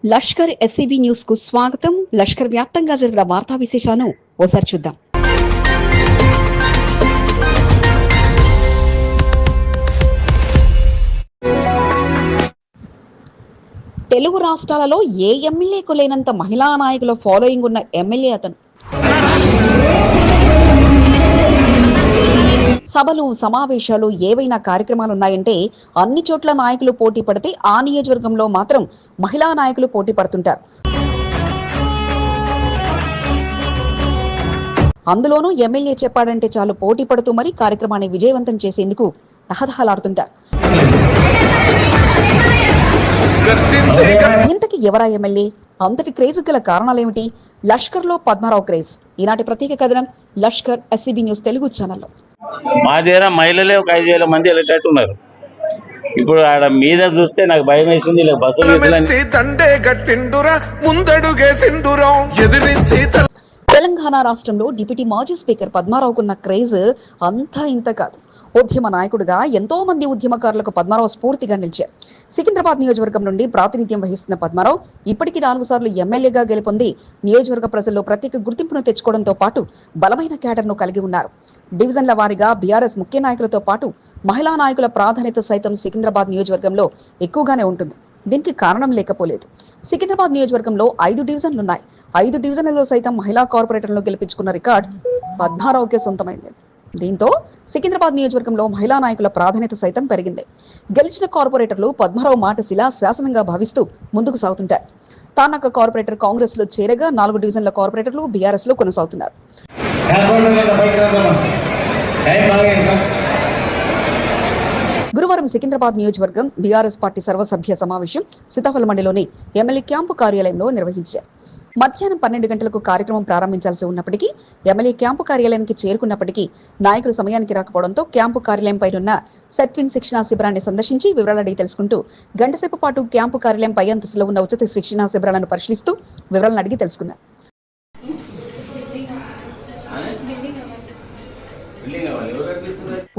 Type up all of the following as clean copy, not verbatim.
Lashkar SCB news కు స్వాగతం. లష్కర్ వ్యాప్తంగా జరిగిన వార్తా విశేషాలను ఓసారి చూద్దాం. తెలుగు రాష్ట్రాలలో ఏ ఎమ్మెల్యేకు లేనంత మహిళా నాయకుల ఫాలోయింగ్ ఉన్న ఎమ్మెల్యే అతను. సభలు, సమావేశాలు, ఏవైనా కార్యక్రమాలు ఉన్నాయంటే అన్ని చోట్ల నాయకులు పోటీ పడితే ఆ నియోజకవర్గంలో మాత్రం మహిళా నాయకులు పోటీ పడుతుంటారు. అందులోనూ ఎమ్మెల్యే చెప్పాడంటే చాలు పోటీ పడుతూ మరీ కార్యక్రమాన్ని విజయవంతం చేసేందుకు తహతహలాడుతుంటారు. ఇంతకీ ఎవరా ఎమ్మెల్యే? అంతటి క్రేజ్ గల కారణాలేమిటి? లష్కర్ లో పద్మారావు క్రేజ్. ఈనాటి ప్రత్యేక కథనం లష్కర్ ఎస్సీబీ న్యూస్ తెలుగు ఛానల్లో. మా దగ్గర మహిళలే ఒక 5,000 మంది వెళ్ళేటట్టు ఉన్నారు. ఇప్పుడు ఆడ మీద చూస్తే నాకు భయం వేసింది. తెలంగాణ రాష్ట్రంలో డిప్యూటీ మాజీ స్పీకర్ పద్మారావుకున్న క్రేజ్ అంతా ఇంత కాదు. ఉద్యమ నాయకుడిగా ఎంతో మంది ఉద్యమకారులకు పద్మారావు స్ఫూర్తిగా నిలిచారు. సికింద్రాబాద్ నియోజకవర్గం నుండి ప్రాతినిధ్యం వహిస్తున్న పద్మారావు ఇప్పటికీ 4 సార్లు ఎమ్మెల్యేగా గెలుపొంది నియోజకవర్గ ప్రజల్లో ప్రత్యేక గుర్తింపును తెచ్చుకోవడంతో పాటు బలమైన క్యాడర్ను కలిగి ఉన్నారు. డివిజన్ల వారీగా బీఆర్ఎస్ ముఖ్య నాయకులతో పాటు మహిళా నాయకుల ప్రాధాన్యత సైతం సికింద్రాబాద్ నియోజకవర్గంలో ఎక్కువగానే ఉంటుంది. దీనికి కారణం లేకపోలేదు. సికింద్రాబాద్ నియోజకవర్గంలో 5 డివిజన్లున్నాయి. 5 డివిజన్లలో సైతం మహిళా కార్పొరేటర్లను గెలిపించుకున్న రికార్డ్ పద్మారావుకే సొంతమైంది. దీంతో సికింద్రాబాద్ నియోజకవర్గంలో మహిళా నాయకుల ప్రాధాన్యత సైతం పెరిగింది. గెలిచిన కార్పొరేటర్లు పద్మారావు మాట శిలా శాసనంగా భావిస్తూ ముందుకు సాగుతుంటారు. తానాక కార్పొరేటర్ కాంగ్రెస్ లో చేరగా 4 డివిజన్ల కార్పొరేటర్లు బీఆర్ఎస్ లో కొనసాగుతున్నారు. గురువారం సికింద్రాబాద్ నియోజకవర్గం బీఆర్ఎస్ పార్టీ సర్వసభ్య సమావేశం సీతాఫల్ మండిలోని ఎమ్మెల్యే క్యాంపు కార్యాలయంలో నిర్వహించారు. మధ్యాహ్నం 12 గంటలకు కార్యక్రమం ప్రారంభించాల్సి ఉన్నప్పటికీ ఎమ్మెల్యే క్యాంపు కార్యాలయానికి చేరుకున్నప్పటికీ నాయకులు సమయానికి రాకపోవడంతో క్యాంపు కార్యాలయంపై ఉన్న సెట్విన్ శిక్షణా శిబిరాన్ని సందర్శించి వివరాలు అడిగి తెలుసుకుంటూ గంటసేపు పాటు క్యాంపు కార్యాలయం పై అంతస్తులో ఉన్న ఉచిత శిక్షణా శిబిరాలను పరిశీలిస్తూ వివరాలను అడిగి తెలుసుకున్నారు.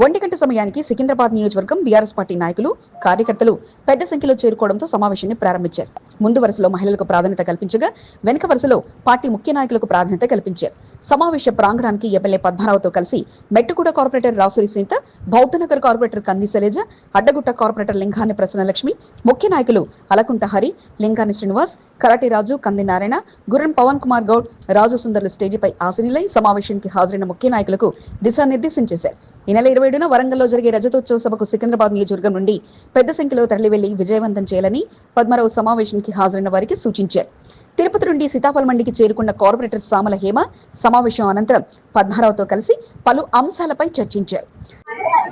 1 గంట సమయానికి సికింద్రాబాద్ నియోజకవర్గం బీఆర్ఎస్ పార్టీ నాయకులు, కార్యకర్తలు పెద్ద సంఖ్యలో చేరుకోవడంతో సమావేశాన్ని ప్రారంభించారు. ముందు వరుసలో మహిళలకు ప్రాధాన్యత కల్పించగా వెనుక వరుసలో పార్టీ ముఖ్య నాయకులకు ప్రాధాన్యత కల్పించారు. సమావేశ ప్రాంగణానికి ఎమ్మెల్యే పద్మారావుతో కలిసి మెట్టుగూడ కార్పొరేటర్ రాసూరి సీత, బౌద్ధనగర్ కార్పొరేటర్ కంది శైలజ, అడ్డగుట్ట కార్పొరేటర్ లింగాని ప్రసన్నలక్ష్మి, ముఖ్య నాయకులు అలకుంట హరి, లింగాని శ్రీనివాస్, కరాటి రాజు, కంది నారాయణ, గుర్రం పవన్ కుమార్ గౌడ్, రాజు సుందర్లు స్టేజిపై ఆసీనులై సమావేశానికి హాజరైన ముఖ్య నాయకులకు దిశానిర్దేశం చేశారు. ఈ నెల 27న వరంగల్లో జరిగే రజతోత్సవ సభకు సికింద్రాబాద్ నియోజకవర్గం నుండి పెద్ద సంఖ్యలో తరలివెళ్లి విజయవంతం చేయాలని పద్మారావు సమావేశానికి హాజరైన వారికి సూచించారు. తిరుపతి నుండి సీతాఫల్ మండికి చేరుకున్న కార్పొరేటర్ సామల హేమ సమావేశం అనంతరం పద్మారావుతో కలిసి పలు అంశాలపై చర్చించారు.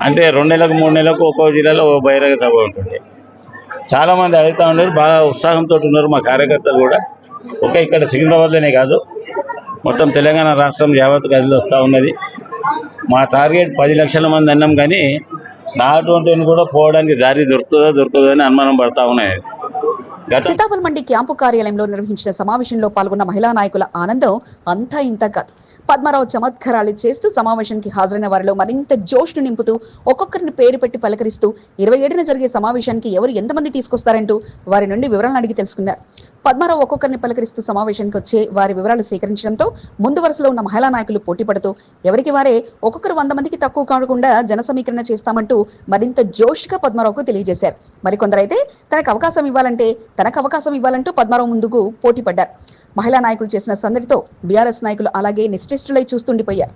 అంటే 2 నెలలకు 3 నెలలకు ఒక్కో జిల్లాలో ఓ బహిరంగ సభ ఉంటుంది. చాలా మంది అడుగుతా ఉన్నారు, బాగా ఉత్సాహంతో ఉన్నారు మా కార్యకర్తలు కూడా. ఇక్కడ సికింద్రాబాద్లోనే కాదు, మొత్తం తెలంగాణ రాష్ట్రం యావత్ గదిలో వస్తూ ఉన్నది. మా టార్గెట్ 10 లక్షల మంది అన్నాం, కానీ నాటువంటి కూడా పోవడానికి దారి దొరుకుతుందో అని అనుమానం పడతా ఉన్నాయి. సీతాఫల్ మండి క్యాంపు కార్యాలయంలో నిర్వహించిన సమావేశంలో పాల్గొన్న మహిళా నాయకుల ఆనందం అంతా ఇంత కాదు. పద్మారావు చమత్కారాలు చేస్తూ సమావేశానికి హాజరైన వారిలో మరింత జోష్ను నింపుతూ ఒక్కొక్కరిని పేరు పెట్టి పలకరిస్తూ 27న జరిగే సమావేశానికి ఎవరు ఎంతమంది తీసుకొస్తారంటూ వారి నుండి వివరాలను అడిగి తెలుసుకున్నారు. పద్మారావు ఒక్కొక్కరిని పలకరిస్తూ సమావేశానికి వచ్చే వారి వివరాలు సేకరించడంతో ముందు వరుసలో ఉన్న మహిళా నాయకులు పోటీ పడుతూ ఎవరికి వారే ఒక్కొక్కరు 100 మందికి తక్కువ కాకుండా జన సమీకరణ చేస్తామంటూ మరింత జోష్గా పద్మారావుకు తెలియజేశారు. మరికొందరైతే తనకు అవకాశం ఇవ్వాలంటూ పద్మారావు ముందుకు పోటీ పడ్డారు. మహిళా నాయకులు చేసిన సందడితో బీఆర్ఎస్ నాయకులు అలాగే నిశ్చేష్టులై చూస్తుండిపోయారు.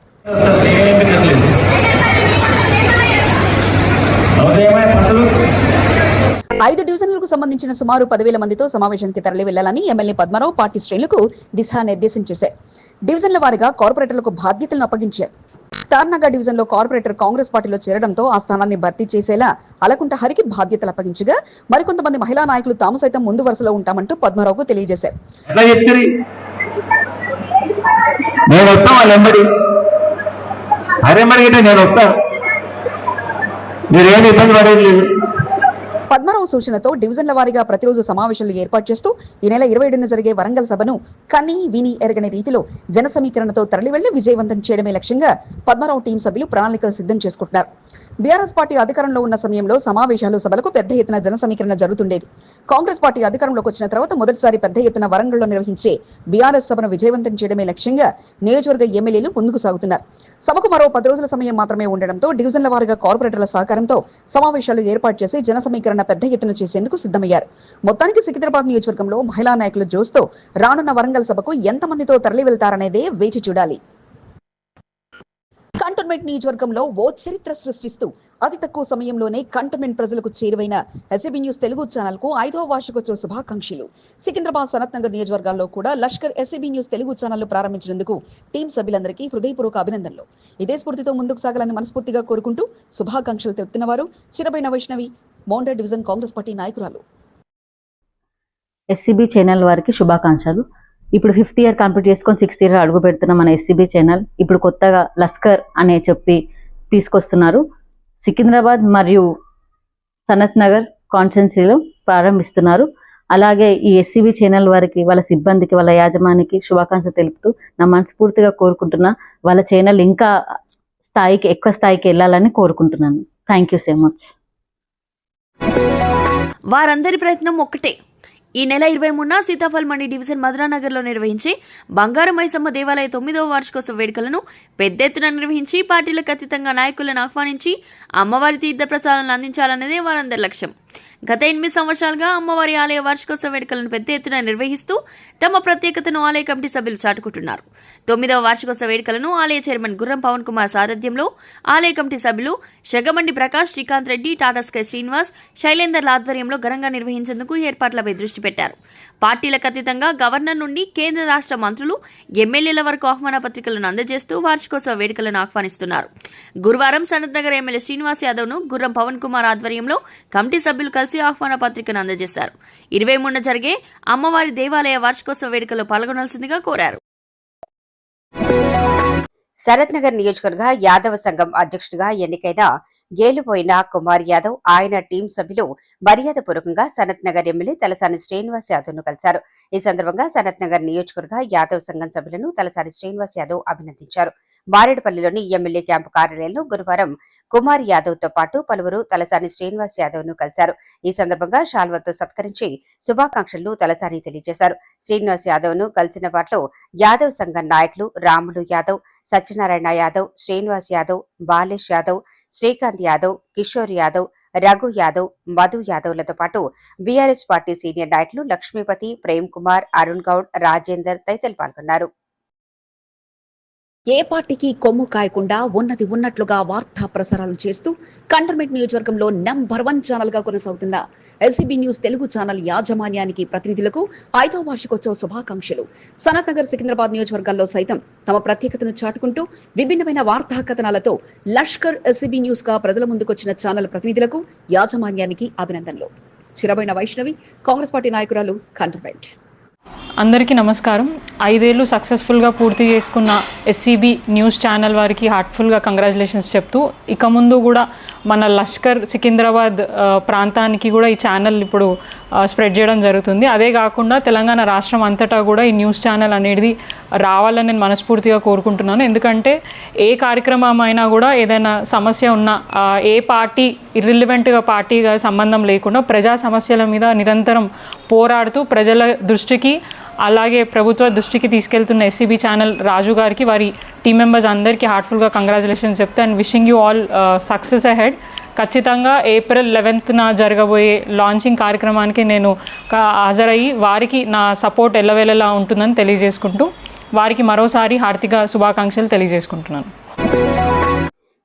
5 డివిజన్లకు సంబంధించిన సుమారు 10,000 మందితో సమావేశానికి తరలి వెళ్లాలని ఎమ్మెల్యే పద్మారావు పార్టీ శ్రేణులకు దిశానిర్దేశం చేశారు. డివిజన్ల వారీగా కార్పొరేటర్లకు బాధ్యతలను అప్పగించారు. తార్నగర్ డివిజన్ లో కార్పొరేటర్ కాంగ్రెస్ పార్టీలో చేరడంతో ఆ స్థానాన్ని భర్తీ చేసేలా అలకుంట హరికి బాధ్యతలు అప్పగించగా మరికొంతమంది మహిళా నాయకులు తాము సైతం ముందు వరుసలో ఉంటామంటూ పద్మారావుకు తెలియజేశారు. పద్మారావు సూచనతో డివిజన్ల వారీగా ప్రతిరోజు సమావేశాలు ఏర్పాటు చేస్తూ ఈ నెల 27న జరిగే వరంగల్ సభను కని విని ఎరగని రీతిలో జన సమీకరణతో తరలి వెళ్లి విజయవంతం చేయడమే లక్ష్యంగా పద్మారావు టీం సభ్యులు ప్రణాళికలు సిద్ధం చేసుకుంటున్నారు. బీఆర్ఎస్ పార్టీ అధికారంలో ఉన్న సమయంలో సమావేశాలు సభలకు పెద్ద ఎత్తున జన సమీకరణ జరుగుతుండేది. కాంగ్రెస్ పార్టీ అధికారంలోకి వచ్చిన తర్వాత మొదటిసారి పెద్ద ఎత్తున వరంగల్లో నిర్వహించే బీఆర్ఎస్ సభను విజయవంతం చేయడమే లక్ష్యంగా నియోజకవర్గ ఎమ్మెల్యేలు ముందుకు సాగుతున్నారు. సభకు మరో 10 రోజుల సమయం మాత్రమే ఉండడంతో డివిజన్ల వారీగా కార్పొరేటర్ల సహకారంతో సమావేశాలు ఏర్పాటు చేసి జన సమీకరణ పెద్ద ఎత్తున చేసేందుకు సిద్ధమయ్యారు. మొత్తానికి సికింద్రాబాద్ నియోజకవర్గంలో మహిళా నాయకుల జోస్తో రానున్న వరంగల్ సభకు ఎంతమందితో తరలి వెళ్తారనేదే వేచి చూడాలి. కంటోన్మెంట్ నియోజకవర్గంలో ఓ చరిత్ర సృష్టిస్తూ అతి తక్కువ సమయంలోనే కంటోన్మెంట్ ప్రజలకు చేరువైన ఎస్సీబీ న్యూస్ తెలుగు ఛానల్ కు 5వ వార్షికోత్సవ శుభాకాంక్షలు. సికింద్రాబాద్, సనత్ నగర్ నియోజకవర్గాల్లో కూడా Lashkar SCB news Telugu channel ప్రారంభించినందుకు టీం సభ్యులందరికీ హృదయపూర్వక అభినందనలు. ఇదే స్ఫూర్తితో ముందుకు సాగాలని మనస్ఫూర్తిగా కోరుకుంటూ శుభాకాంక్షలు తెలుపుతున్న వారు చిరబైన వైష్ణవి, మౌండా డివిజన్ కాంగ్రెస్ పార్టీ నాయకురాలు. ఎస్సీబీ ఛానల్ వారికి శుభాకాంక్షలు. ఇప్పుడు 5th ఇయర్ కంప్లీట్ చేసుకొని 6th ఇయర్ అడుగు పెడుతున్న మన ఎస్సీబీ ఛానల్ ఇప్పుడు కొత్తగా లస్కర్ అనే చెప్పి తీసుకొస్తున్నారు. సికింద్రాబాద్ మరియు సనత్ నగర్ కాన్స్టిట్యున్సీలో ప్రారంభిస్తున్నారు. అలాగే ఈ ఎస్సీబీ ఛానల్ వారికి, వాళ్ళ సిబ్బందికి, వాళ్ళ యాజమానికి శుభాకాంక్షలు తెలుపుతూ నా మనస్ఫూర్తిగా కోరుకుంటున్నా వాళ్ళ ఛానల్ ఇంకా ఎక్కువ స్థాయికి వెళ్ళాలని కోరుకుంటున్నాను. Thank you so much. వారందరి ప్రయత్నం ఒక్కటే. ఈ నెల 23న సీతాఫల్ మండి డివిజన్ మధురానగర్లో నిర్వహించి బంగారు మైసమ్మ దేవాలయ 9వ వార్షికోత్సవ వేడుకలను పెద్ద ఎత్తున నిర్వహించి పార్టీలకు అతీతంగా నాయకులను ఆహ్వానించి అమ్మవారి తీర్థ ప్రసాదాలను అందించాలన్నదే వారందరి లక్ష్యం. గత 8 సంవత్సరాలుగా అమ్మవారి ఆలయ వార్షికోత్సవ వేడుకలను పెద్ద ఎత్తున నిర్వహిస్తూ తమ ప్రత్యేకతను ఆలయ కమిటీ సభ్యులు చాటుకుంటున్నారు. 9వ వార్షికోత్సవ వేడుకలను ఆలయ చైర్మన్ గుర్రం పవన్ కుమార్ సారథ్యంలో ఆలయ కమిటీ సభ్యులు షగమండి ప్రకాష్, శ్రీకాంత్ రెడ్డి, టాటా స్కై శ్రీనివాస్, శైలేందర్ల ఆధ్వర్యంలో ఘనంగా నిర్వహించేందుకు ఏర్పాట్లపై దృష్టి పెట్టారు. పార్టీలకు అతీతంగా గవర్నర్ నుండి కేంద్ర రాష్ట్ర మంత్రులు, ఎమ్మెల్యేల వరకు ఆహ్వాన పత్రికలను అందజేస్తూ వార్షికోత్సవ వేడుకలను ఆహ్వానిస్తున్నారు. గురువారం సనత్ నగర్ ఎమ్మెల్యే శ్రీనివాస్ యాదవ్ ను గుర్రం పవన్ కుమార్ ఆధ్వర్యంలో కమిటీ సభ్యులు కలిసి ఆహ్వాన పత్రికను అందజేశారు. 23న జరిగే అమ్మవారి దేవాలయ వార్షికోత్సవ వేడుకల్లో పాల్గొనాల్సిందిగా కోరారు. సనత్ నగర్ నియోజకవర్గ యాదవ సంఘం అధ్యక్షుడిగా ఎన్నికైన గేలుపోయిన కుమార్ యాదవ్, ఆయన టీం సభ్యులు మర్యాదపూర్వకంగా సనత్ నగర్ ఎమ్మెల్యే తలసాని శ్రీనివాస్ యాదవ్ ను కలిశారు. ఈ సందర్భంగా సనత్ నగర్ నియోజకవర్గ యాదవ్ సంఘం సభ్యులను తలసాని శ్రీనివాస్ యాదవ్ అభినందించారు. మారేడుపల్లిలోని ఎమ్మెల్యే క్యాంపు కార్యాలయంలో గురువారం కుమార్ యాదవ్ తో పాటు పలువురు తలసాని శ్రీనివాస్ యాదవ్ ను కలిశారు. ఈ సందర్భంగా షాల్వాతో సత్కరించి శుభాకాంక్షలు తలసాని తెలియజేశారు. శ్రీనివాస్ యాదవ్ ను కలిసిన వారిలో యాదవ్ సంఘం నాయకులు రాములు యాదవ్, సత్యనారాయణ యాదవ్, శ్రీనివాస్ యాదవ్, బాలేష్ యాదవ్, శ్రీకాంత్ యాదవ్, కిషోర్ యాదవ్, రఘు యాదవ్, మధు యాదవ్లతో పాటు బీఆర్ఎస్ పార్టీ సీనియర్ నాయకులు లక్ష్మీపతి, ప్రేమ్ కుమార్, అరుణ్ గౌడ్, రాజేందర్ తదితరులు పాల్గొన్నారు. ఏ పార్టీకి కొమ్ము కాయకుండా ఉన్నది ఉన్నట్లుగా వార్తా ప్రసారాలు చేస్తూ కంటోన్మెంట్ నియోజకవర్గంలో నంబర్ 1 ఛానల్ గా కొనసాగుతున్న ఎస్సీబీ న్యూస్ తెలుగు ఛానల్ యాజమాన్యానికి, ప్రతినిధులకు 5వ వార్షికోత్సవ శుభాకాంక్షలు. సనత్ నగర్, సికింద్రాబాద్ నియోజకవర్గాల్లో సైతం తమ ప్రత్యేకతను చాటుకుంటూ విభిన్నమైన వార్తా కథనాలతో లష్కర్ ఎస్సీబీ న్యూస్ గా ప్రజల ముందుకొచ్చిన ఛానల్ ప్రతినిధులకు, యాజమాన్యానికి అభినందనలు. చిరబైన వైష్ణవి, కాంగ్రెస్ పార్టీ నాయకురాలు, కంటోన్మెంట్. అందరికీ నమస్కారం. 5 ఏళ్ళు సక్సెస్ఫుల్గా పూర్తి చేసుకున్న ఎస్సీబీ న్యూస్ ఛానల్ వారికి హార్ట్ఫుల్గా కంగ్రాచులేషన్స్ చెప్తూ, ఇక ముందు కూడా మన లష్కర్ సికింద్రాబాద్ ప్రాంతానికి కూడా ఈ ఛానల్ ఇప్పుడు స్ప్రెడ్ చేయడం జరుగుతుంది. అదే కాకుండా తెలంగాణ రాష్ట్రం అంతటా కూడా ఈ న్యూస్ ఛానల్ అనేది రావాలని నేను మనస్ఫూర్తిగా కోరుకుంటున్నాను. ఎందుకంటే ఏ కార్యక్రమం అయినా కూడా ఏదైనా సమస్య ఉన్నా, ఏ పార్టీ ఇర్రిలివెంట్గా పార్టీగా సంబంధం లేకుండా ప్రజా సమస్యల మీద నిరంతరం పోరాడుతూ ప్రజల దృష్టికి అలాగే ప్రభుత్వ దృష్టికి తీసుకెళ్తున్న ఎస్సీబీ ఛానల్ రాజు గారికి, వారి టీం మెంబర్స్ అందరికీ హార్ట్ఫుల్గా కంగ్రాచులేషన్స్ చెప్తే and wishing you all success ahead. ఖచ్చితంగా April 11న జరగబోయే లాంచింగ్ కార్యక్రమానికి నేను హాజరయ్యి వారికి నా సపోర్ట్ ఎల్లవేళలా ఉంటుందని తెలియజేసుకుంటూ వారికి మరోసారి హార్దిక శుభాకాంక్షలు తెలియజేసుకుంటున్నాను.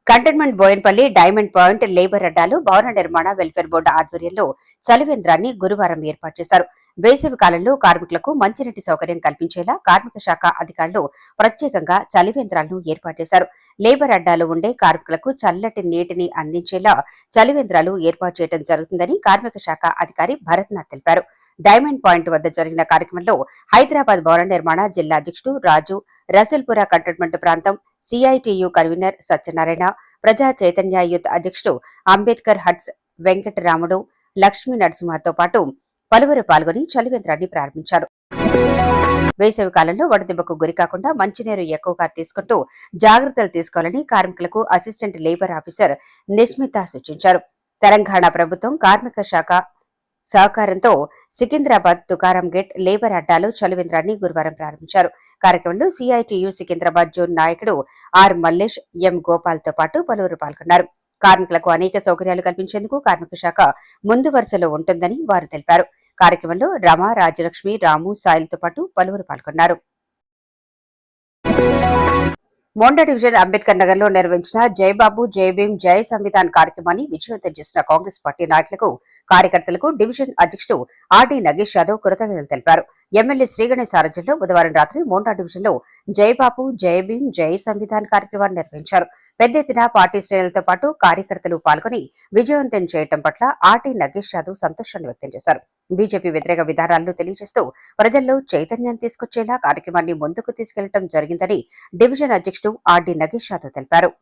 Cantonment Bowenpally diamond point labour అడ్డాలో భవన నిర్మాణ వెల్ఫేర్ బోర్డు ఆధ్వర్యంలో చలివేంద్రాన్ని గురువారం ఏర్పాటు చేశారు. వేసవి కాలంలో కార్మికులకు మంచినీటి సౌకర్యం కల్పించేలా కార్మిక శాఖ అధికారులు ప్రత్యేకంగా చలివేంద్రాలను ఏర్పాటు చేశారు. లేబర్ అడ్డాలో ఉండే కార్మికులకు చల్లటి నీటిని అందించేలా చలివేంద్రాలు ఏర్పాటు చేయడం జరుగుతుందని కార్మిక శాఖ అధికారి భరత్నాథ్ తెలిపారు. డైమండ్ పాయింట్ వద్ద జరిగిన కార్యక్రమంలో హైదరాబాద్ భవన నిర్మాణ జిల్లా అధ్యక్షుడు రాజు, రసూల్పుర కంటోన్మెంట్ ప్రాంతం సిఐటియు కన్వీనర్ సత్యనారాయణ, ప్రజా చైతన్య యూత్ అధ్యక్షుడు అంబేద్కర్ హట్స్ వెంకటరాముడు, లక్ష్మీ నరసింహతో పాటు పలువురు పాల్గొని చలివేంద్రాన్ని ప్రారంభించారు. వేసవి కాలంలో వడదెబ్బకు గురికాకుండా మంచినీరు ఎక్కువగా తీసుకుంటూ జాగ్రత్తలు తీసుకోవాలని కార్మికులకు అసిస్టెంట్ లేబర్ ఆఫీసర్ నిస్మిత సూచించారు. తెలంగాణ ప్రభుత్వం కార్మిక శాఖ సహకారంతో సికింద్రాబాద్ తుకారం గేట్ లేబర్ అడ్డాలో చలివేంద్రాన్ని గురువారం ప్రారంభించారు. కార్యక్రమంలో సిఐటియు సికింద్రాబాద్ జోన్ నాయకుడు ఆర్ మల్లేష్, ఎం గోపాల్తో పాటు పలువురు పాల్గొన్నారు. కార్మికులకు అనేక సౌకర్యాలు కల్పించేందుకు కార్మిక శాఖ ముందు వరుసలో ఉంటుందని వారు తెలిపారు. కార్యక్రమంలో రమ, రాజలక్ష్మి, రాము, సాయిల్తో పాటు పలువురు పాల్గొన్నారు. మోండా డివిజన్ అంబేద్కర్ నగర్ లో నిర్వహించిన జై బాబు జై భీమ్ జై సంవిధాన్ కార్యక్రమాన్ని విజయవంతం చేసిన కాంగ్రెస్ పార్టీ నాయకులకు, కార్యకర్తలకు డివిజన్ అధ్యక్షుడు ఆర్డి నగేష్ యాదవ్ కృతజ్ఞతలు తెలిపారు. ఎమ్మెల్యే శ్రీగణేష్ సారథ్యంలో బుధవారం రాత్రి మోండా డివిజన్ లో జై బాబు జై భీమ్ జై సంవిధాన్ కార్యక్రమాన్ని నిర్వహించారు. పెద్ద ఎత్తున పార్టీ శ్రేణులతో పాటు కార్యకర్తలు పాల్గొని విజయవంతం చేయడం పట్ల ఆర్డి నగేష్ యాదవ్ సంతోషాన్ని వ్యక్తం చేశారు. బీజేపీ వ్యతిరేక విధానాలను తెలియజేస్తూ ప్రజల్లో చైతన్యం తీసుకొచ్చేలా కార్యక్రమాన్ని ముందుకు తీసుకెళ్లడం జరిగిందని డివిజన్ అధ్యక్షుడు ఆర్డి నగేష్ యాదవ్ తెలిపారు.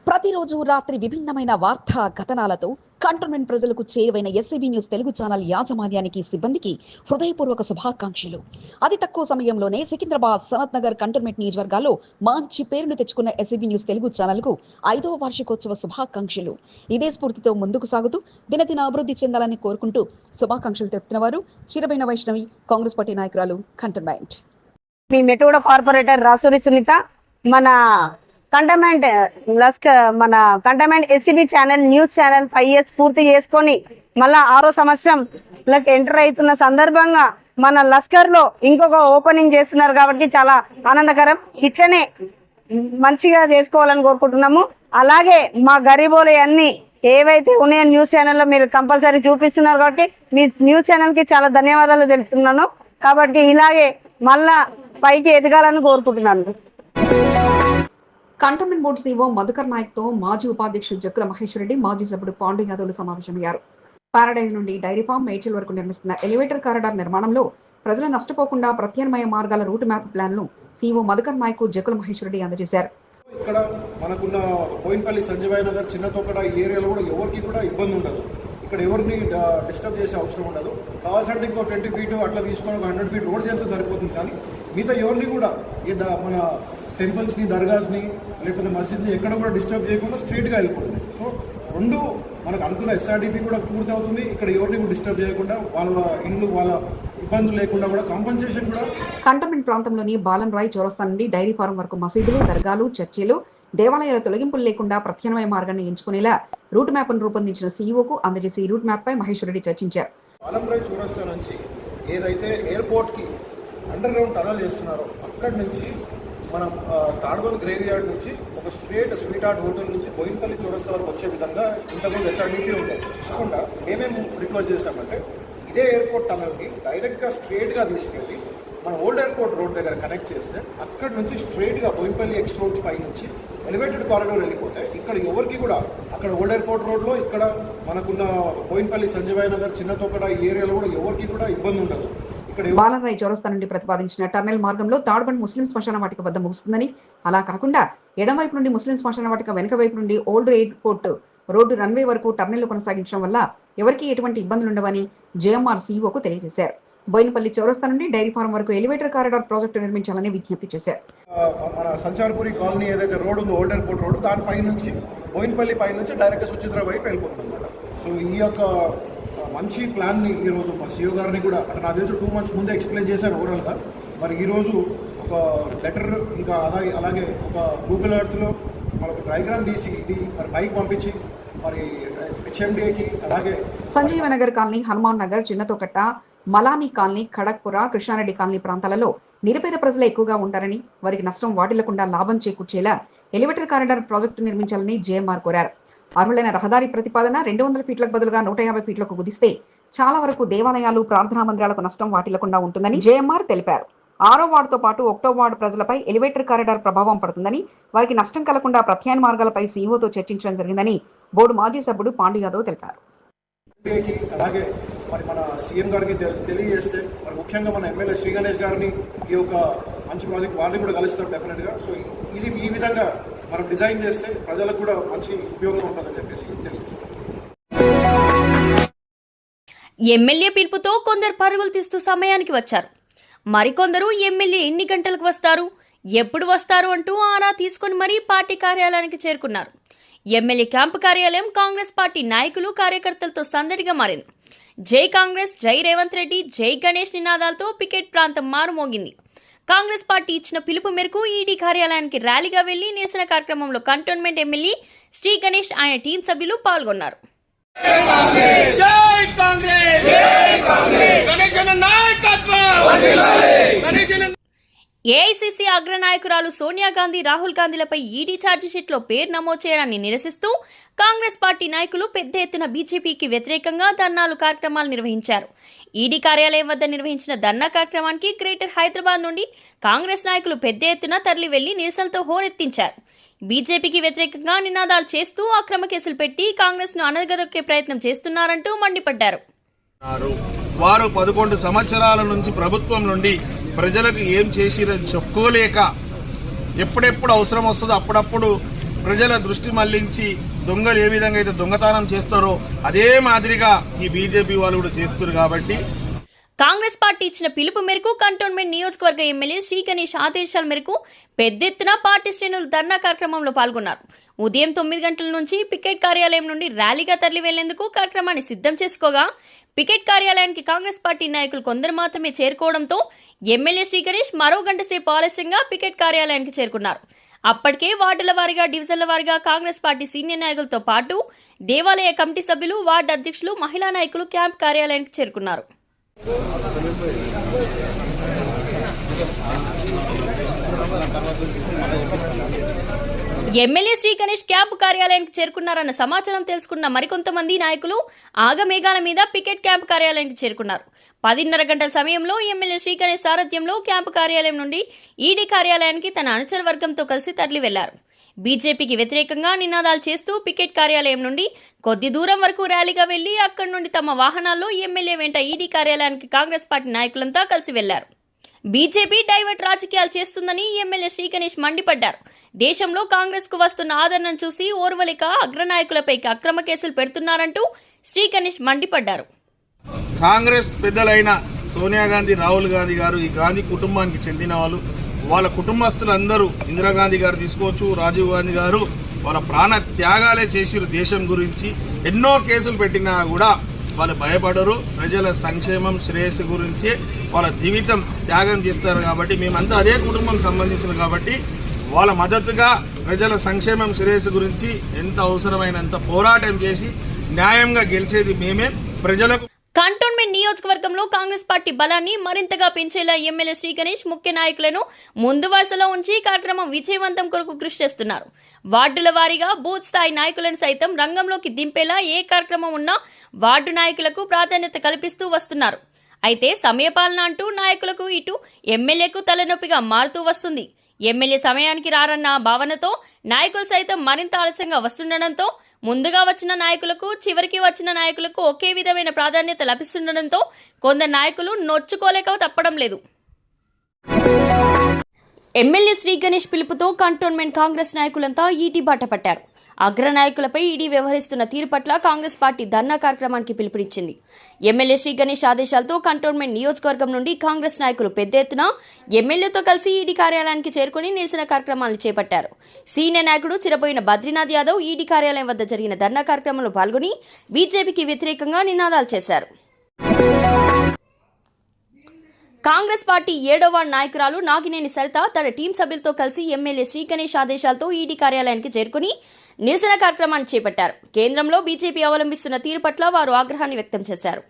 ప్రతిరోజు రాత్రి విభిన్నమైన వార్తా కథనాలతో కంటోన్మెంట్ ప్రజలకు చేరువైన ఎస్సీబీ న్యూస్ తెలుగు ఛానల్ యాజమాన్యానికి, సిబ్బందికి హృదయపూర్వక శుభాకాంక్షలు. అతి తక్కువ సమయంలోనే సికింద్రాబాద్, సనత్ నగర్ కంటోన్మెంట్ నియోజకవర్గాల్లో మంచి పేరును తెచ్చుకున్న ఎస్సీబీ న్యూస్ తెలుగు ఛానల్కు 5వ వార్షికోత్సవ శుభాకాంక్షలు. ఇదే స్ఫూర్తితో ముందుకు సాగుతూ దినదిన అభివృద్ధి చెందాలని కోరుకుంటూ శుభాకాంక్షలు తెలుపుతున్న వారు చిరబైన వైష్ణవి, కాంగ్రెస్ పార్టీ నాయకురాలు, కంటోన్మెంట్. మీ మెటూడ కార్పొరేటర్ రాసూరి సునీత, మన cantonment SCB channel news channel 5 years పూర్తి చేసుకొని మళ్ళా 6వ సంవత్సరంలోకి ఎంటర్ అవుతున్న సందర్భంగా మన లస్కర్లో ఇంకొక ఓపెనింగ్ చేస్తున్నారు కాబట్టి చాలా ఆనందకరం. ఇట్లనే మంచిగా చేసుకోవాలని కోరుకుంటున్నాము. అలాగే మా గరీబోలు అన్ని ఏవైతే ఉన్నాయో న్యూస్ ఛానల్లో మీరు కంపల్సరీ చూపిస్తున్నారు కాబట్టి మీ న్యూస్ ఛానల్కి చాలా ధన్యవాదాలు తెలుపుతున్నాను. కాబట్టి ఇలాగే మళ్ళా పైకి ఎదగాలని కోరుకుంటున్నాను. Cantonment board CO Madhukar Nayak తో మాజీ ఉపాధ్యక్షుడు జక్కుల మహేశ్వర్ రెడ్డి, మాజీ సభ్యుడు పాండు యాదవ్లు సమావేశమయ్యారు. పారాడైజ్ నుండి డైరీ ఫామ్, మేడ్చల్ వరకు నిర్మిస్తున్న ఎలివేటర్ కారిడార్ నిర్మాణంలో ప్రజలు నష్టపోకుండా ప్రత్యామ్నాయ మార్గాల రూట్ మ్యాప్ ప్లాన్ ను సీఓ మధుకర్ నాయక్, జక్కుల మహేశ్వర్ రెడ్డి అందజేశారు. ఇక్కడ మనకున్న బోయిన్పల్లి, సంజయ్ నగర్, చిన్నతోకడ ఈ ఏరియాలో కూడా ఎవరికి కూడా ఇబ్బంది ఉండదు. ఇక్కడ ఎవరిని డిస్టర్బ్ చేసే అవసరం ఉండదు. కావాల్సింటే ఇంకో 20 feet అట్లా తీసుకొని 100 feet రోడ్ చేస్తే సరిపోతుంది. కానీ మిగతా ఎవరిని కూడా మన టెంపుల్స్ని, దర్గాస్ని, లేకపోతే మస్జిద్ని ఎక్కడ కూడా డిస్టర్బ్ చేయకుండా స్ట్రైట్గా వెళ్ళిపోతుంది. సో రెండు మనకు అనుకున్న ఎస్ఆర్డీపీ కూడా పూర్తి అవుతుంది. ఇక్కడ ఎవరిని కూడా డిస్టర్బ్ చేయకుండా వాళ్ళ ఇండ్లు, వాళ్ళ ఇబ్బందులు లేకుండా కూడా కాంపన్సేషన్ కూడా. కంటోన్మెంట్ ప్రాంతంలోని బాలన్ రాయ్ చౌరస్తా నుండి డైరీ ఫారం వరకు మసీదులు, దర్గాలు, చర్చిలు, దేవాలయాల తొలగింపులు లేకుండా ప్రత్యామ్నాయ మార్గాన్ని ఎంచుకునేలా రూట్ మ్యాప్ ను రూపొందించిన సీఈఓకు అందజేసి రూట్ మ్యాప్ పై మహేశ్వర్ రెడ్డి చర్చించారు. బాలన్ రాయ్ చౌరస్తా నుంచి ఏదైతే ఎయిర్పోర్ట్కి అండర్ గ్రౌండ్ టనల్ చేస్తున్నారో అక్కడి నుంచి మనం తాడ్బల్ గ్రేవ్ యార్డ్ నుంచి ఒక స్ట్రేట్ స్వీట్ హార్ట్ హోటల్ నుంచి బోయిన్పల్లి చౌరస్తా వరకు వచ్చే విధంగా ఇంతకుముందు ఎస్ఆర్డీపీ ఉంటాయి. కాకుండా మేమేం రిక్వెస్ట్ చేశామంటే ఇదే ఎయిర్పోర్ట్ టనల్కి డైరెక్ట్గా స్ట్రేట్గా తీసుకెళ్ళి మన ఓల్డ్ ఎయిర్పోర్ట్ రోడ్ దగ్గర కనెక్ట్ చేస్తే అక్కడి నుంచి స్ట్రేట్గా బోయిన్పల్లి ఎక్స్ రోడ్స్ పై నుంచి ఎలివేటెడ్ కారిడోర్ వెళ్ళిపోతే ఇక్కడ ఎవరికి కూడా అక్కడ ఓల్డ్ ఎయిర్పోర్ట్ రోడ్లో ఇక్కడ మనకున్న బోయిన్పల్లి, సంజయ్ నగర్, చిన్నతోకడ ఈ ఏరియాలో కూడా ఎవరికి కూడా ఇబ్బంది ఉండదు. బాలన్ రాయ్ చౌరస్తా నుండి ప్రతిపాదించిన టన్నెల్ మార్గంలో తాడ్బండ్ ముస్లిం శ్మశాన వాటిక వద్ద ముగుస్తుందని, అలా కాకుండా ఎడం వైపు నుండి ముస్లిం శ్మశాన వాటిక వెనుక వైపు నుండి ఓల్డ్ ఎయిర్పోర్ట్ రోడ్డు రన్వే వరకు టన్నెల్ కొనసాగించడం వల్ల ఎవరికి ఎటువంటి ఇబ్బందులుండవని జేఎంఆర్ సీఈఓకు తెలియజేశారు. బోయినపల్లి చౌరస్తా నుండి డైరీ ఫారం వరకు ఎలివేటర్ కారిడార్ ప్రాజెక్టు నిర్మించాలని విజ్ఞప్తి చేశారు. మన సంచార్పురి కాలనీ ఏదైతే రోడ్ ఉందో ఓల్డ్ ఎయిర్పోర్ట్ రోడ్, దానిపై నుంచి బోయినపల్లి పై నుంచి డైరెక్ట్గా సుచిత్ర వైపు వెళ్ళిపోతుంది అన్నమాట. సో ఈ యొక్క మంచి ప్లాన్ని ఈరోజు మా సీఓ గారిని కూడా అంటే నాకు తెలిసి 2 months ముందే ఎక్స్ప్లెయిన్ చేశాను ఓవరాల్గా. మరి ఈరోజు ఒక లెటర్, ఇంకా అలాగే ఒక గూగుల్ ఎర్త్లో మనకు డయాగ్రామ్ తీసి ఇది మరి బైక్ పంపించి మరి హెచ్ఎండిఏకి, అలాగే Sanjeeva Nagar colony, Hanuman Nagar, Chinnathokatta, Malani colony, Khadakpura, Krishnareddy colony ప్రాంతాలలో నిరుపేద ప్రజలు ఎక్కువగా ఉంటారని, వారికి నష్టం వాటిల్లకుండా లాభం చేకూర్చేలా ఎలివేటర్ కారిడార్ ప్రాజెక్టు నిర్మించాలని జేఎంఆర్ కోరారు. అర్హులైన రహదారి ప్రతిపాదన 200 ఫీట్లకు బదులుగా 150 ఫీట్లకు కుదిస్తే చాలా వరకు దేవాలయాలు, ప్రార్థనా మందిరాలకు నష్టం వాటిల్లకుండా ఉంటుందని జేఎంఆర్ తెలిపారు. 6వ వార్డుతో పాటు 1వ వార్డు ప్రజలపై ఎలివేటర్ కారిడార్ ప్రభావం పడుతుందని, వారికి నష్టం కలగకుండా ప్రత్యామ్నాయ మార్గాలపై సీఈఓతో చర్చించడం జరిగిందని బోర్డు మాజీ సభ్యుడు పాండు యాదవ్ తెలిపారు. అలాగే మరి మన సీఎం గారికి తెలియజేస్తే మరి ముఖ్యంగా మన ఎమ్మెల్యే శ్రీగణేష్ గారిని ఈ యొక్క మంచి ప్రాజెక్ట్ వాళ్ళని కూడా కలుస్తారు డెఫినెట్గా. సో ఇది ఈ విధంగా మనం డిజైన్ చేస్తే ప్రజలకు కూడా మంచి ఉపయోగం ఉంటుందని చెప్పేసి తెలియజేస్తాం. ఎమ్మెల్యే పిలుపుతో కొందరు పరుగులు తీస్తూ సమయానికి వచ్చారు. మరికొందరు ఎమ్మెల్యే ఎన్ని గంటలకు వస్తారు, ఎప్పుడు వస్తారు అంటూ ఆరా తీసుకుని మరీ పార్టీ కార్యాలయానికి చేరుకున్నారు. ఎమ్మెల్యే క్యాంపు కార్యాలయం కాంగ్రెస్ పార్టీ నాయకులు కార్యకర్తలతో సందడిగా మారింది. జై కాంగ్రెస్, జై రేవంత్ రెడ్డి, జై గణేష్ నినాదాలతో పికెట్ ప్రాంతం మారుమోగింది. కాంగ్రెస్ పార్టీ ఇచ్చిన పిలుపు మేరకు ఈడీ కార్యాలయానికి ర్యాలీగా వెళ్లి నిరసన కార్యక్రమంలో కంటోన్మెంట్ ఎమ్మెల్యే శ్రీ గణేష్ ఆయన టీం సభ్యులు పాల్గొన్నారు. ఏఐసీసీ అగ్రనాయకురాలు సోనియా గాంధీ, రాహుల్ గాంధీలపై ఈడీ ఛార్జిషీట్లో పేరు నమోదు చేయడాన్ని నిరసిస్తూ కాంగ్రెస్ పార్టీ నాయకులు పెద్ద ఎత్తున బీజేపీకి వ్యతిరేకంగా ధర్నాలు కార్యక్రమాలు నిర్వహించారు. ఈడీ కార్యాలయం వద్ద నిర్వహించిన ధర్నా కార్యక్రమానికి గ్రేటర్ హైదరాబాద్ నుండి కాంగ్రెస్ నాయకులు పెద్ద ఎత్తున తరలి వెళ్లి నిరసనలతో హోరెత్తించారు. బీజేపీకి వ్యతిరేకంగా నినాదాలు చేస్తూ అక్రమ కేసులు పెట్టి కాంగ్రెస్ ను అనగదొక్కే ప్రయత్నం చేస్తున్నారంటూ మండిపడ్డారు. వారు 11 సంవత్సరాల నుంచి ప్రభుత్వం నుండి ప్రజలకు ఏం చేసిరని చెప్పుకోలేక ఎప్పుడెప్పుడు అవసరం వస్తుందో అప్పుడప్పుడు ప్రజల దృష్టి మళ్లించి దొంగలు ఏ విధంగా అయితే దొంగతనం చేస్తారో అదే మాదిరిగా ఈ బీజేపీ వాళ్ళు కూడా చేస్తారు. కాబట్టి కాంగ్రెస్ పార్టీ ఇచ్చిన పిలుపు మేరకు కంటోన్మెంట్ నియోజకవర్గ ఎమ్మెల్యే శ్రీ గణేష్ ఆదేశాల మేరకు పెద్ద ఎత్తున పార్టీ శ్రేణులు ధర్నా కార్యక్రమంలో పాల్గొన్నారు. ఉదయం 9 గంటల నుంచి పికెట్ కార్యాలయం నుండి ర్యాలీగా తరలి వెళ్లేందుకు కార్యక్రమాన్ని సిద్ధం చేసుకోగా పికెట్ కార్యాలయానికి కాంగ్రెస్ పార్టీ నాయకులు కొందరు మాత్రమే చేరుకోవడంతో ఎమ్మెల్యే శ్రీ గణేష్ మరో గంట సేపు ఆలస్యంగా పికెట్ కార్యాలయానికి చేరుకున్నారు. అప్పటికే వార్డుల వారీగా, డివిజన్ల వారీగా కాంగ్రెస్ పార్టీ సీనియర్ నాయకులతో పాటు దేవాలయ కమిటీ సభ్యులు, వార్డు అధ్యక్షులు, మహిళా నాయకులు క్యాంప్ కార్యాలయానికి చేరుకున్నారు. ఎమ్మెల్యే శ్రీ గణేష్ క్యాంపు కార్యాలయానికి చేరుకున్నారన్న సమాచారం తెలుసుకున్న మరికొంతమంది నాయకులు ఆగమేఘాల మీద పికెట్ క్యాంపు కార్యాలయానికి చేరుకున్నారు. 10:30 గంటల సమయంలో ఎమ్మెల్యే శ్రీ గణేష్ సారథ్యంలో క్యాంపు కార్యాలయం నుండి ఈడీ కార్యాలయానికి తన అనుచర వర్గంతో కలిసి తరలి వెళ్లారు. బీజేపీకి వ్యతిరేకంగా నినాదాలు చేస్తూ పికెట్ కార్యాలయం నుండి కొద్ది దూరం వరకు ర్యాలీగా వెళ్లి అక్కడి నుండి తమ వాహనాల్లో ఎమ్మెల్యే వెంట ఈడీ కార్యాలయానికి కాంగ్రెస్ పార్టీ నాయకులంతా కలిసి వెళ్లారు. బీజేపీ డైవర్ట్ రాజకీయాలు చేస్తుందని ఎమ్మెల్యే శ్రీ గణేష్ మండిపడ్డారు. దేశంలో కాంగ్రెస్ కు వస్తున్న ఆదరణను చూసి ఓర్వలేక అగ్రనాయకులపై అక్రమ కేసులు పెడుతున్నారంటూ శ్రీ గణేష్ మండిపడ్డారు. కాంగ్రెస్ పెద్దలైన సోనియా గాంధీ, రాహుల్ గాంధీ గారు ఈ గాంధీ కుటుంబానికి చెందిన వాళ్ళు, వాళ్ళ కుటుంబస్తులందరూ ఇందిరాగాంధీ గారు తీసుకోవచ్చు, రాజీవ్ గాంధీ గారు వాళ్ళ ప్రాణ త్యాగాలే చేసిరు. దేశం గురించి ఎన్నో కేసులు పెట్టినా కూడా వాళ్ళు భయపడరు. ప్రజల సంక్షేమం, శ్రేయస్సు గురించి వాళ్ళ జీవితం త్యాగం చేస్తారు. కాబట్టి మేమంతా అదే కుటుంబం సంబంధించిన కాబట్టి వాళ్ళ మద్దతుగా ప్రజల సంక్షేమం, శ్రేయస్సు గురించి ఎంత అవసరమైనంత పోరాటం చేసి న్యాయంగా గెలిచేది మేమే. ప్రజలకు కంటోన్మెంట్ నియోజకవర్గంలో కాంగ్రెస్ పార్టీ బలాన్ని మరింతగా పెంచేలా ఎమ్మెల్యే శ్రీ గణేష్ ముఖ్య నాయకులను ముందు వరుసలో ఉంచి కార్యక్రమం విజయవంతం కొరకు కృషి చేస్తున్నారు. వార్డుల వారీగా బూత్ స్థాయి నాయకులను సైతం రంగంలోకి దింపేలా ఏ కార్యక్రమం ఉన్నా వార్డు నాయకులకు ప్రాధాన్యత కల్పిస్తూ వస్తున్నారు. అయితే సమయపాలన అంటూ నాయకులకు ఇటు ఎమ్మెల్యేకు తలనొప్పిగా మారుతూ వస్తుంది. ఎమ్మెల్యే సమయానికి రారన్న భావనతో నాయకులు సైతం మరింత ఆలస్యంగా వస్తుండటంతో ముందుగా వచ్చిన నాయకులకు, చివరికి వచ్చిన నాయకులకు ఒకే విధమైన ప్రాధాన్యత లభిస్తుండటంతో కొందరు నాయకులు నొచ్చుకోలేక తప్పడం లేదు. ఎమ్మెల్యే శ్రీ గణేష్ పిలుపుతో కంటోన్మెంట్ కాంగ్రెస్ నాయకులంతా ఈటీ బాట పట్టారు. అగ్రనాయకులపై ఈడీ వ్యవహరిస్తున్న తీరు పట్ల కాంగ్రెస్ పార్టీ ధర్నా కార్యక్రమానికి పిలుపునిచ్చింది. ఎమ్మెల్యే శ్రీ గణేష్ ఆదేశాలతో కంటోన్మెంట్ నియోజకవర్గం నుండి కాంగ్రెస్ నాయకులు పెద్ద ఎత్తున ఎమ్మెల్యేతో కలిసి ఈడీ కార్యాలయానికి చేరుకుని నిరసన కార్యక్రమాలను చేపట్టారు. సీనియర్ నాయకుడు చిరపోయిన బద్రీనాథ్ యాదవ్ ఈడీ కార్యాలయం వద్ద జరిగిన ధర్నా కార్యక్రమంలో పాల్గొని బీజేపీకి వ్యతిరేకంగా నినాదాలు చేశారు. కాంగ్రెస్ పార్టీ 7వ వార్డు నాయకురాలు నాగినేని సరిత తన టీం సభ్యులతో కలిసి ఎమ్మెల్యే శ్రీ గణేష్ ఆదేశాలతో ఈడీ కార్యాలయానికి చేరుకుని నిరసన కార్యక్రమాన్ని చేపట్టారు. కేంద్రంలో బీజేపీ అవలంబిస్తున్న తీరు పట్ల వారు ఆగ్రహాన్ని వ్యక్తం చేశారు.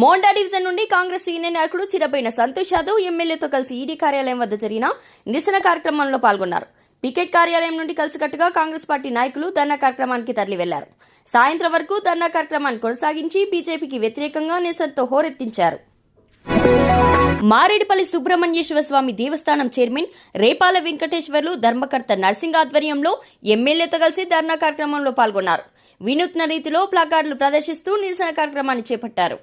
మోండా డివిజన్ నుండి కాంగ్రెస్ సీనియర్ నాయకుడు చిరపోయిన సంతోష్ యాదవ్ ఎమ్మెల్యేతో కలిసి ఈడీ కార్యాలయం వద్ద జరిగిన నిరసన కార్యక్రమంలో పాల్గొన్నారు. పికెట్ కార్యాలయం నుండి కలిసికట్టుగా కాంగ్రెస్ పార్టీ నాయకులు ధర్నా కార్యక్రమానికి తరలి వెళ్లారు. సాయంత్రం వరకు ధర్నా కార్యక్రమాన్ని కొనసాగించి బీజేపీకి వ్యతిరేకంగా నిరసనతో హోరెత్తించారు. మారేడుపల్లి సుబ్రహ్మణ్యేశ్వర స్వామి దేవస్థానం చైర్మన్ రేపాల వెంకటేశ్వర్లు, ధర్మకర్త నర్సింగ్ ఆధ్వర్యంలో ఎమ్మెల్యేతో కలిసి ధర్నా కార్యక్రమంలో పాల్గొన్నారు. వినూత్న రీతిలో ప్లాకార్డులు ప్రదర్శిస్తూ నిరసన కార్యక్రమాన్ని చేపట్టారు.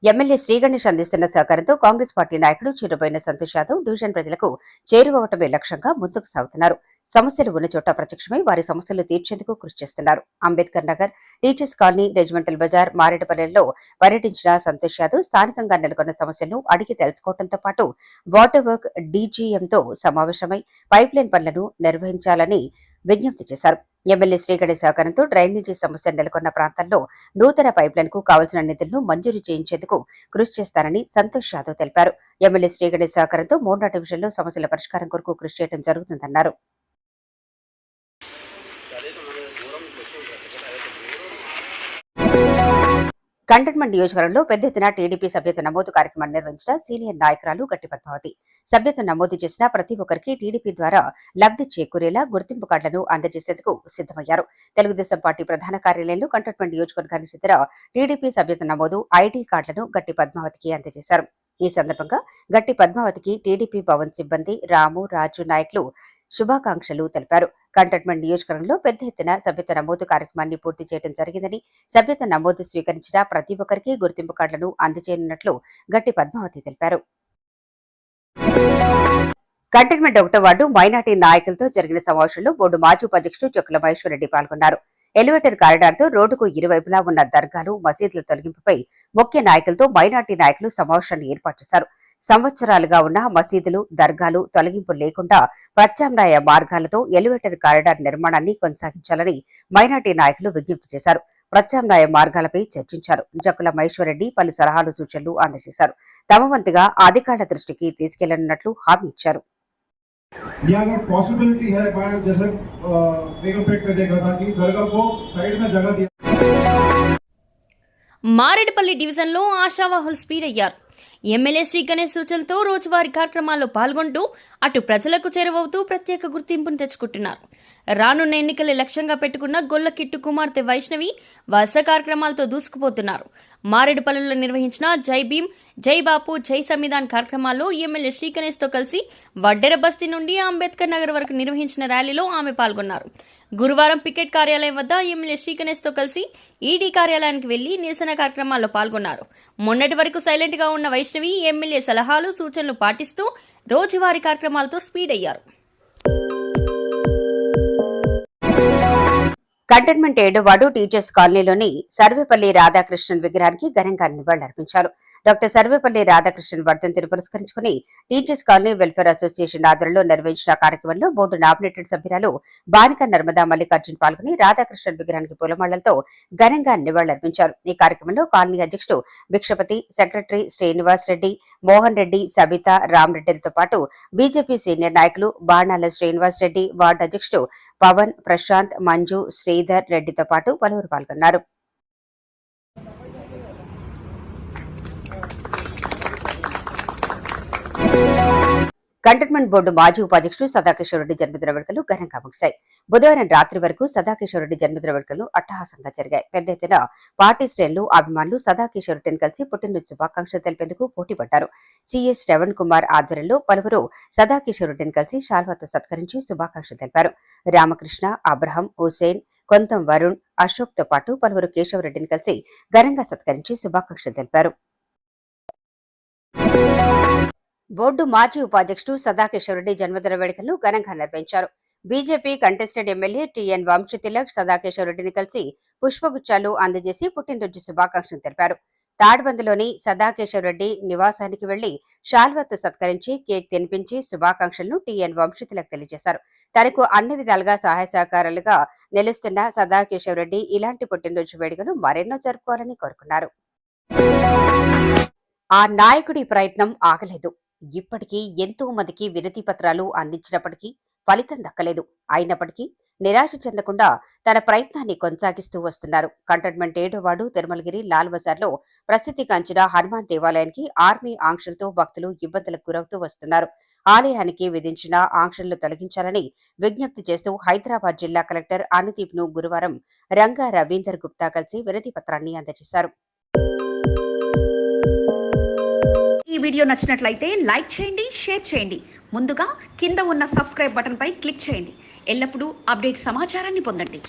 ఎమ్మెల్యే శ్రీ గణేష్ అందిస్తున్న సహకారంతో కాంగ్రెస్ పార్టీ నాయకుడు చిరుబోయిన సంతోష్ యాదవ్ డివిజన్ ప్రజలకు చేరువవటమే లక్ష్యంగా ముందుకు సాగుతున్నారు. సమస్యలు ఉన్న చోట ప్రత్యక్షమై వారి సమస్యలు తీర్చేందుకు కృషి చేస్తున్నారు. Ambedkar Nagar, teachers colony, regimental bazaar, మారేడుపల్లెల్లో పర్యటించిన సంతోష్ యాదవ్ స్థానికంగా నెలకొన్న సమస్యలను అడిగి తెలుసుకోవడంతో పాటు వాటర్ వర్క్ డీజీఎంతో సమావేశమై పైప్లైన్ పనులను నిర్వహించాలని విజ్ఞప్తి చేశారు. ఎమ్మెల్యే శ్రీ గణేష్ సహకారంతో డ్రైనేజీ సమస్య నెలకొన్న ప్రాంతాల్లో నూతన పైప్లైన్ కు కావలసిన నిధులను మంజూరు చేయించేందుకు కృషి చేస్తానని సంతోష్ యాదవ్ తెలిపారు. ఎమ్మెల్యే శ్రీ గణేష్ సహకారంతో మోండా డివిజన్లో సమస్యల పరిష్కారం కొరకు కృషి చేయడం జరుగుతుందన్నారు. కంటోన్మెంట్ నియోజకవర్గంలో పెద్ద ఎత్తున టీడీపీ సభ్యత్వ నమోదు కార్యక్రమాన్ని నిర్వహించిన సీనియర్ నాయకురాలు గట్టి పద్మావతి సభ్యత్వం నమోదు చేసిన ప్రతి ఒక్కరికి టీడీపీ ద్వారా లబ్ధి చేకూరేలా గుర్తింపు కార్డులను అందజేసేందుకు సిద్దమయ్యారు. తెలుగుదేశం పార్టీ ప్రధాన కార్యాలయంలో కంటోన్మెంట్ నియోజకవర్గానికి చెందిన టీడీపీ సభ్యత్వ నమోదు ఐడీ కార్డులను గట్టి పద్మావతికి అందజేశారు. ఈ సందర్భంగా గట్టి పద్మావతికి టీడీపీ భవన్ సిబ్బంది, రాము, రాజు నాయకులు శుభాకాంక్షలు తెలిపారు. కంటోన్మెంట్ నియోజకవర్గంలో పెద్ద ఎత్తున సభ్యత్వ నమోదు కార్యక్రమాన్ని పూర్తి చేయడం జరిగిందని, సభ్యత్వ నమోదు స్వీకరించిన ప్రతి ఒక్కరికి గుర్తింపు కార్డులను అందజేయనున్నట్లు గట్టి పద్మావతి తెలిపారు. కంటోన్మెంట్ 1వ వార్డు మైనార్టీ నాయకులతో జరిగిన సమావేశంలో బోర్డు మాజీ ఉపాధ్యక్షుడు చొక్కల మహేశ్వరరెడ్డి పాల్గొన్నారు. ఎలివేటర్ కారిడార్తో రోడ్డుకు ఇరువైపులా ఉన్న దర్గాలు, మసీదుల తొలగింపుపై ముఖ్య నాయకులతో మైనార్టీ నాయకులు సమావేశాన్ని ఏర్పాటు చేశారు. సంవత్సరాలుగా ఉన్న మసీదులు, దర్గాలు తొలగింపు లేకుండా ప్రత్యామ్నాయ మార్గాలతో ఎలివేటర్ కారిడార్ నిర్మాణాన్ని కొనసాగించాలని మైనార్టీ నాయకులు విజ్ఞప్తి చేశారు. ప్రత్యామ్నాయ మార్గాలపై చర్చించారు. జక్కుల మహేశ్వరరెడ్డి పలు సలహాలు, సూచనలు అందజేశారు. తమ వంతుగా అధికారుల దృష్టికి తీసుకెళ్లనున్నట్లు హామీ ఇచ్చారు. మారేడుపల్లి డివిజన్లో ఆశావాహులు స్పీడ్ అయ్యారు. ఎమ్మెల్యే శ్రీ గణేష్ సూచనలతో రోజువారీ కార్యక్రమాల్లో పాల్గొంటూ అటు ప్రజలకు చేరువవుతూ ప్రత్యేక గుర్తింపును తెచ్చుకుంటున్నారు. రానున్న ఎన్నికల లక్ష్యంగా పెట్టుకున్న గొల్ల కిట్టు కుమార్తె వైష్ణవి వరుస కార్యక్రమాలతో దూసుకుపోతున్నారు. మారేడుపల్లిలో నిర్వహించిన జై భీమ్, జై బాపు, జై సంవిధాన్ కార్యక్రమాల్లో ఎమ్మెల్యే శ్రీ గణేష్ తో కలిసి వడ్డెర బస్తీ నుండి అంబేద్కర్ నగర్ వరకు నిర్వహించిన ర్యాలీలో ఆమె పాల్గొన్నారు. గురువారం పికెట్ కార్యాలయం వద్ద ఎమ్మెల్యే శ్రీ గణేష్ తో కలిసి ఈడీ కార్యాలయానికి వెళ్లి నిరసన కార్యక్రమాల్లో పాల్గొన్నారు. మొన్నటి వరకు సైలెంట్ గా ఉన్న వైష్ణవి ఎమ్మెల్యే సలహాలు, సూచనలు పాటిస్తూ రోజువారీ కార్యక్రమాలతో స్పీడ్ అయ్యారు. కంటోన్మెంట్ 7వ వార్డు టీచర్స్ కాలనీలోని సర్వేపల్లి రాధాకృష్ణన్ విగ్రహానికి ఘనంగా నివాళులర్పించారు. డాక్టర్ సర్వేపల్లి రాధాకృష్ణన్ వర్ధంతిని పురస్కరించుకుని టీచర్స్ కాలనీ వెల్ఫేర్ అసోసియేషన్ ఆధ్వర్యంలో నిర్వహించిన కార్యక్రమంలో బోర్డు నామినేటెడ్ సభ్యురాలు బానిక నర్మదా మల్లికార్జున్ పాల్గొని రాధాకృష్ణన్ విగ్రహానికి పూలమాలలతో ఘనంగా నివాళులర్పించారు. ఈ కార్యక్రమంలో కాలనీ అధ్యక్షుడు భిక్షపతి, సెక్రటరీ శ్రీనివాస్ రెడ్డి, మోహన్ రెడ్డి, సబిత, రామరెడ్డిలతో పాటు బీజేపీ సీనియర్ నాయకులు బాణాల శ్రీనివాస్ రెడ్డి, వార్డు అధ్యక్షుడు పవన్, ప్రశాంత్, మంజు, శ్రీధర్ రెడ్డితో పాటు పలువురు పాల్గొన్నారు. కంటోన్మెంట్ బోర్డు మాజీ ఉపాధ్యక్షుడు సదాకిషోర్ రెడ్డి జన్మదిన వేడుకలు ఘనంగా ముగిశాయి. బుధవారం రాత్రి వరకు సదాకిషోర్ రెడ్డి జన్మదిన వేడుకలు అట్టహాసంగా జరిగాయి. పెద్ద ఎత్తున పార్టీ శ్రేణులు, అభిమానులు సదాకిషోర్ రెడ్డిని కలిసి పుట్టినరోజు శుభాకాంక్షలు తెలిపేందుకు పోటీపడ్డారు. సిఎస్ శ్రవణ్ కుమార్ ఆధ్వర్యంలో పలువురు సదాకిషోర్ రెడ్డిని కలిసి శాల్వాతో సత్కరించి శుభాకాంక్షలు తెలిపారు. రామకృష్ణ, అబ్రహం, హుసేన్, కొంతం వరుణ్, అశోక్ తో పాటు పలువురు కేశవరెడ్డిని కలిసి ఘనంగా సత్కరించి శుభాకాంక్షలు తెలిపారు. బోర్డు మాజీ ఉపాధ్యక్షుడు సదాకిషోరెడ్డి జన్మదిన వేడుకలను ఘనంగా నిర్వహించారు. బీజేపీ కంటెస్టెడ్ ఎమ్మెల్యే టిఎన్ వంశీతిలక్ సదాకిషోరెడ్డిని కలిసి పుష్పగుచ్చాలు అందజేసి పుట్టినరోజు శుభాకాంక్షలు తెలిపారు. తాడ్బందులోని సదాకిషోరెడ్డి నివాసానికి వెళ్లి శాల్వాతో సత్కరించి కేక్ తినిపించి శుభాకాంక్షలను టిఎన్ వంశీతిలక్ తెలియజేశారు. తనకు అన్ని విధాలుగా సహాయ సహకారాలుగా నిలుస్తున్న సదాకిషోరెడ్డి ఇలాంటి పుట్టినరోజు వేడుకలు మరెన్నో జరుపుకోవాలని కోరుకున్నారు. ఆ నాయకుడి ప్రయత్నం ఆగలేదు. ఇప్పటికీ ఎంతో మందికి వినతి పత్రాలు అందించినప్పటికీ ఫలితం దక్కలేదు. అయినప్పటికీ నిరాశ చెందకుండా తన ప్రయత్నాన్ని కొనసాగిస్తూ వస్తున్నారు. కంటోన్మెంట్ 7వ వార్డు తిరుమలగిరి లాల్ బజార్లో ప్రసిద్ధిగాంచిన హనుమాన్ దేవాలయానికి ఆర్మీ ఆంక్షలతో భక్తులు ఇబ్బందులకు గురవుతూ వస్తున్నారు. ఆలయానికి విధించిన ఆంక్షలను తొలగించాలని విజ్ఞప్తి చేస్తూ హైదరాబాద్ జిల్లా కలెక్టర్ అనుదీప్ ను గురువారం రంగా రవీందర్ గుప్తా కలిసి వినతి పత్రాన్ని అందజేశారు. ఈ వీడియో నచ్చినట్లయితే లైక్ చేయండి, షేర్ చేయండి. ముందుగా కింద ఉన్న సబ్స్క్రైబ్ బటన్ పై క్లిక్ చేయండి. ఎల్లప్పుడూ అప్డేట్ సమాచారాన్ని పొందండి.